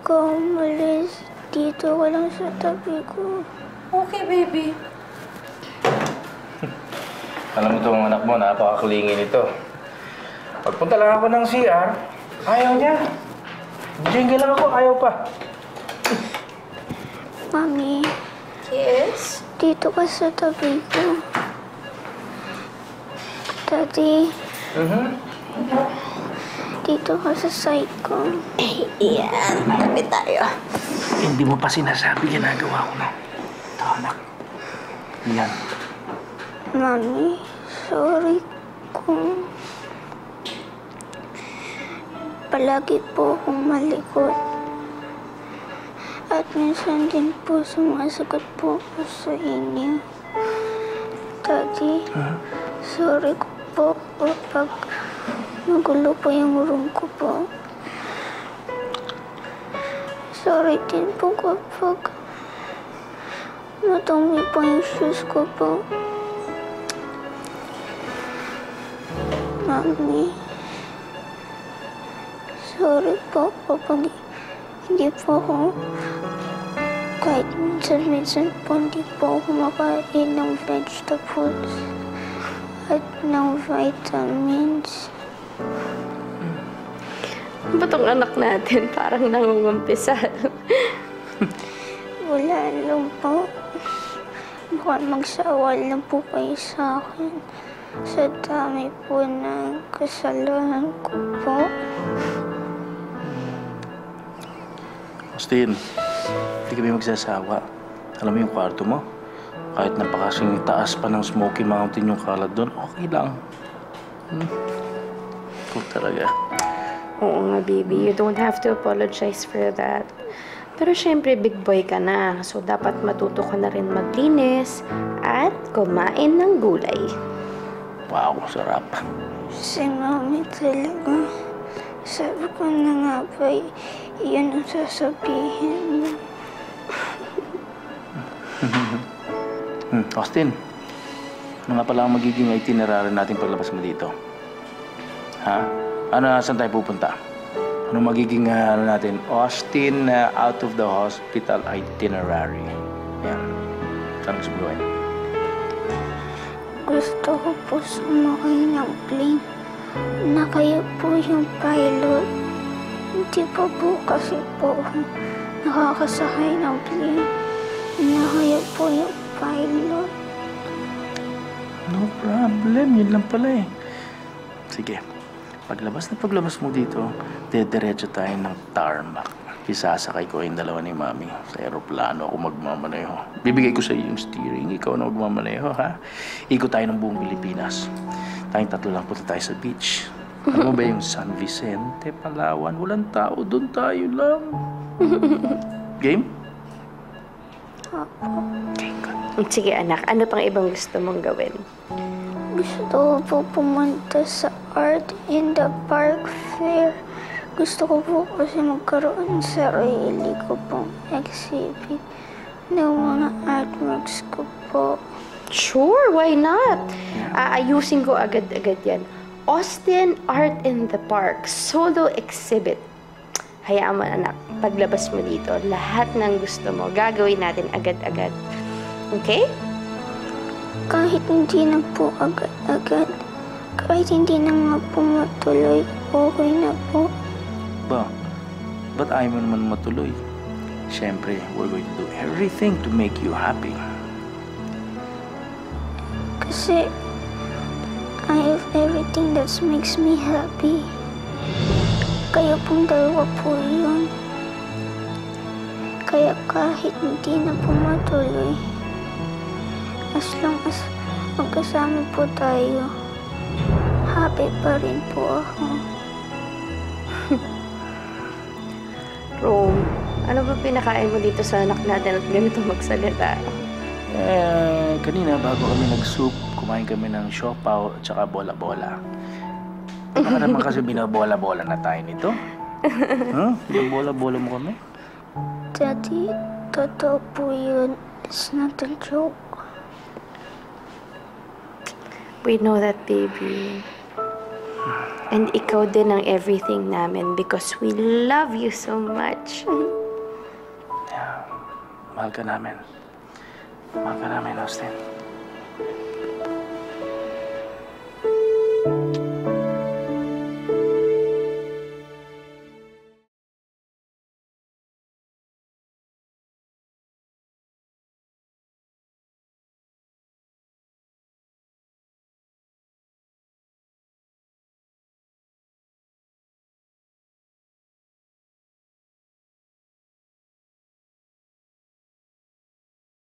ka umalis. Dito ka lang sa tabi ko. Okay, baby. Alam mo itong anak mo, napakaklingi nito. Pagpunta lang ako ng CR, ayaw niya. Jingle lang ako, ayaw pa. Mami, Yes? dito ka sa tabi ko. Daddy, dito ka sa side ko. Yan. Tabi tayo. Hindi mo pa sinasabi ginagawa ko, no? Ito, anak. Yan. Mami, sorry kung palagi po akong malikot. At minsan din po sumasagot po ako sa inyo. Daddy, sorry ko po kapag magulo po yung room ko po. Sorry din po kapag madumi po yung shoes ko po. Mami, sorry po kapag hindi po ako, kahit minsan po hindi po ako makain ng vegetables at ng vitamins. Ba tong anak natin? Parang nangungumpisa. Wala lang po. Baka magsawa lang po kayo sa akin sa dami po ng kasalanan ko po. Austin, hindi kami magsasawa. Alam mo yung kwarto mo? Kahit napakasing taas pa ng Smoky Mountain yung kalat doon, okay lang. Cool talaga. Oo nga, baby. You don't have to apologize for that. Pero syempre, big boy ka na. So, dapat matuto ka na rin maglinis at kumain ng gulay. Wow, sarap. Si Mami talaga. Sabi ko na nga ba, yun ang sasabihin mo. Austin, ano nga pala ang magiging itinerary natin paglabas mo dito? Ha? Saan tayo pupunta? Ano magiging natin? Austin out of the hospital itinerary. Yan. Saan gusto mo gawin? Gusto ko po sumakay ng plane na kayo po yung pilot. Hindi pa po kasi po nakakasakay ng plane na kayo po yung pilot. No problem. Yun lang pala eh. Sige. Paglabas mo dito, diretso tayo ng tarmac. Isasakay ko yung dalawa ni Mami sa aeroplano. Ako magmamaneho. Bibigay ko sa iyo yung steering. Ikaw na magmamaneho, ha? Ikot tayo ng buong Pilipinas. Tayong tatlo lang punta tayo sa beach. Ano ba yung San Vicente, Palawan? Walang tao. Doon tayo lang. Game? Okay, good. Sige, anak. Ano pang ibang gusto mong gawin? Gusto ko po pumunta sa Art in the Park Fair. Gusto ko po kasi magkaroon sa sarili ko pong exhibit ng mga artworks ko po. Sure, why not? Aayusin ko agad-agad yan. Austin Art in the Park Solo Exhibit. Hayaan mo, anak. Paglabas mo dito, lahat ng gusto mo, gagawin natin agad-agad. Okay? Kahit hindi na po agad-agad, kahit hindi na nga po matuloy, okay na po. Ba't ayaw mo naman matuloy? Siyempre, we're going to do everything to make you happy. Kasi I have everything that makes me happy. Kayo pong dalawa po yun. Kaya kahit hindi na po matuloy, as long as magkasama po tayo, happy pa rin po ako. Rome, ano ba pinakain mo dito sa anak natin at ganito magsalita? Kanina bago kami nag-soup, kumain kami ng siopaw at saka bola-bola. Baka naman kasi binabola-bola na tayo nito. Binabola-bola mo kami? Daddy, totoo po yun. It's not a joke. We know that, baby. And ikaw din ang everything namin because we love you so much. Mahal ka namin. Mahal ka namin, Austin.